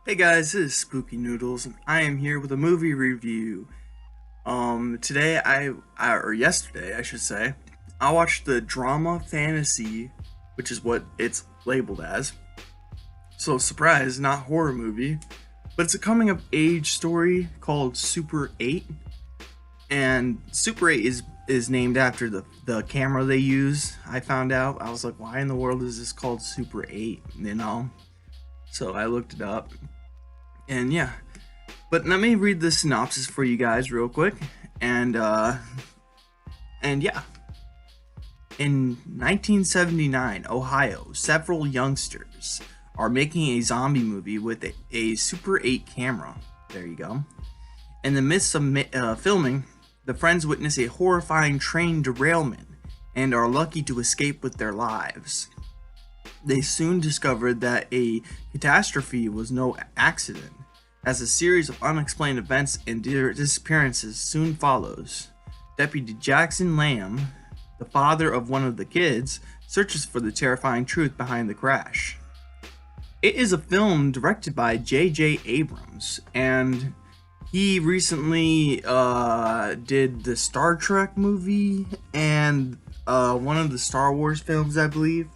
Hey guys, this is Spooky Noodles, and I am here with a movie review. Today or yesterday, I should say, I watched the drama fantasy, which is what it's labeled as. So, surprise, not horror movie, but it's a coming of age story called Super 8. And Super 8 is named after the camera they use. I found out. I was like, why in the world is this called Super 8? So I looked it up. And yeah, but let me read the synopsis for you guys real quick. And yeah, in 1979, Ohio, several youngsters are making a zombie movie with a Super 8 camera. There you go. In the midst of filming, the friends witness a horrifying train derailment and are lucky to escape with their lives. They soon discovered that a catastrophe was no accident, as a series of unexplained events and disappearances soon follows. Deputy Jackson Lamb, the father of one of the kids, searches for the terrifying truth behind the crash. It is a film directed by J.J. Abrams, and he recently did the Star Trek movie and one of the Star Wars films, I believe.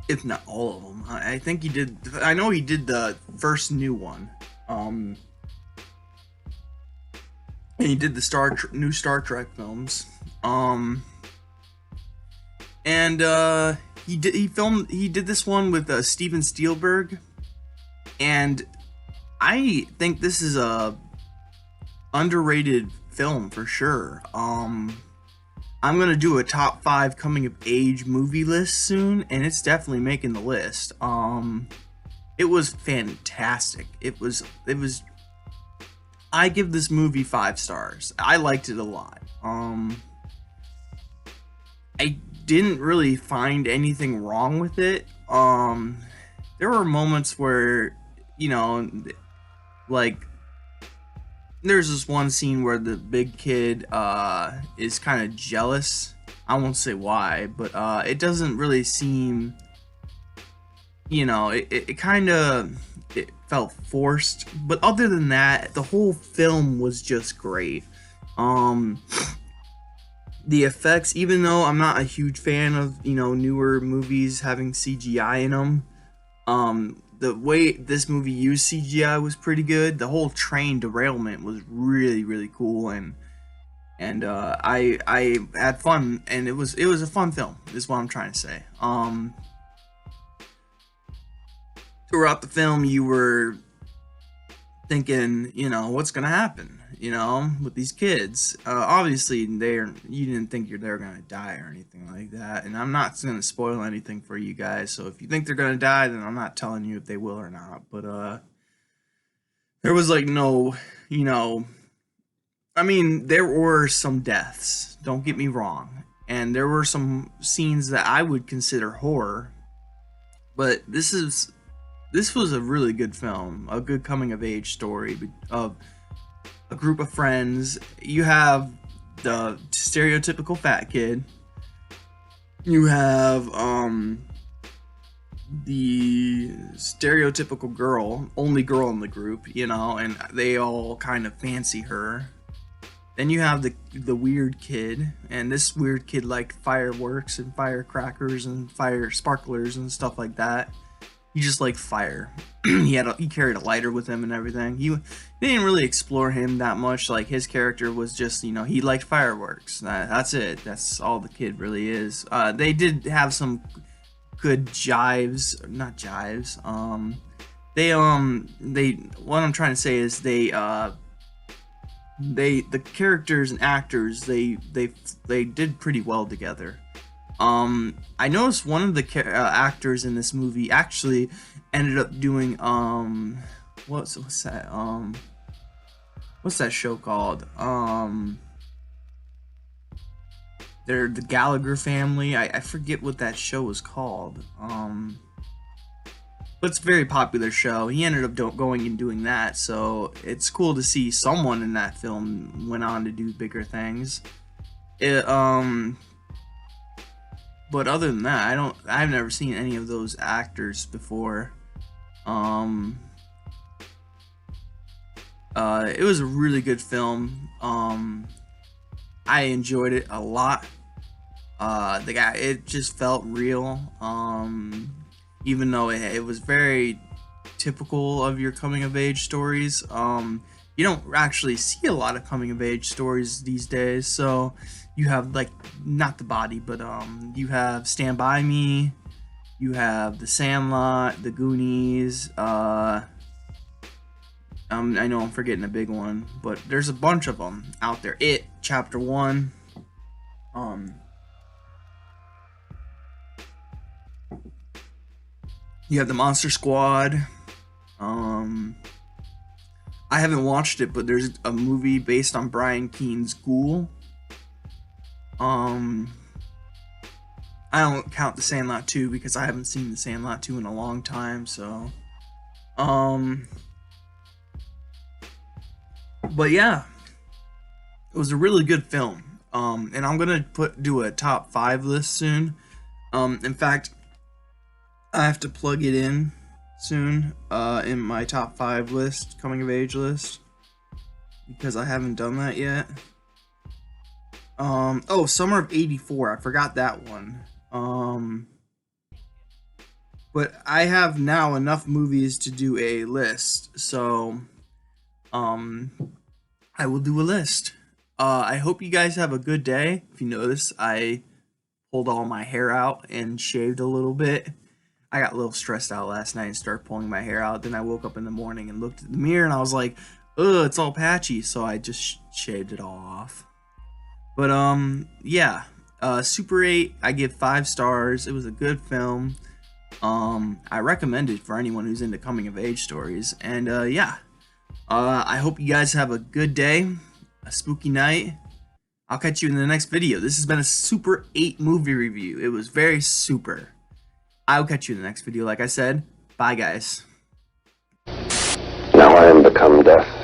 If not all of them. I think he did. I know he did the first new one. And he did the new Star Trek films. And he did this one with Steven Spielberg, and I think this is a underrated film for sure. I'm gonna do a top 5 coming of age movie list soon, and it's definitely making the list. It was fantastic. It was. I give this movie 5 stars. I liked it a lot. I didn't really find anything wrong with it. There were moments where, like, there's this one scene where the big kid is kind of jealous. I won't say why, but it doesn't really seem, it kind of it felt forced. But other than that, the whole film was just great. The effects, even though I'm not a huge fan of newer movies having CGI in them, the way this movie used CGI was pretty good. The whole train derailment was really, really cool, and I had fun, and it was a fun film. Is what I'm trying to say. Throughout the film, you were thinking, what's gonna happen, with these kids. Obviously, you didn't think they're gonna die or anything like that, and I'm not gonna spoil anything for you guys. So if you think they're gonna die, then I'm not telling you if they will or not. But there was like no, I mean, there were some deaths. Don't get me wrong, and there were some scenes that I would consider horror, but this was a really good film, a good coming of age story of a group of friends. You have the stereotypical fat kid. You have the stereotypical girl, only girl in the group, and they all kind of fancy her. Then you have the weird kid, and this weird kid liked fireworks and firecrackers and fire sparklers and stuff like that. He just liked fire. He carried a lighter with him and everything. They didn't really explore him that much. Like, his character was just, he liked fireworks. That's it. That's all the kid really is. They did have some good jives, not jives. What I'm trying to say is the characters and actors, they did pretty well together. I noticed one of the actors in this movie actually ended up doing what's that what's that show called? They're the Gallagher family. I forget what that show was called. But it's a very popular show. He ended up going and doing that, so it's cool to see someone in that film went on to do bigger things. But other than that, I've never seen any of those actors before. Um, it was a really good film. I enjoyed it a lot. It just felt real. Even though it was very typical of your coming of age stories. You don't actually see a lot of coming of age stories these days. So you have like not The Body, but you have Stand By Me, you have The Sandlot, The Goonies. I know I'm forgetting a big one, but there's a bunch of them out there. It Chapter One. Um, you have the Monster Squad. I haven't watched it, but there's a movie based on Brian Keene's Ghoul. I don't count The Sandlot 2 because I haven't seen The Sandlot 2 in a long time, so but yeah, it was a really good film. And I'm gonna do a top 5 list soon. In fact, I have to plug it in soon in my top 5 list, coming of age list, because I haven't done that yet. Oh, Summer of '84, I forgot that one. But I have now enough movies to do a list, so I will do a list. I hope you guys have a good day. If you notice, I pulled all my hair out and shaved a little bit. I got a little stressed out last night and started pulling my hair out. Then I woke up in the morning and looked at the mirror and I was like, ugh, it's all patchy. So I just shaved it all off. But yeah. Super 8, I give 5 stars. It was a good film. I recommend it for anyone who's into coming of age stories. And yeah. I hope you guys have a good day, a spooky night. I'll catch you in the next video. This has been a Super 8 movie review. It was very super. I'll catch you in the next video, like I said. Bye, guys. Now I am become death.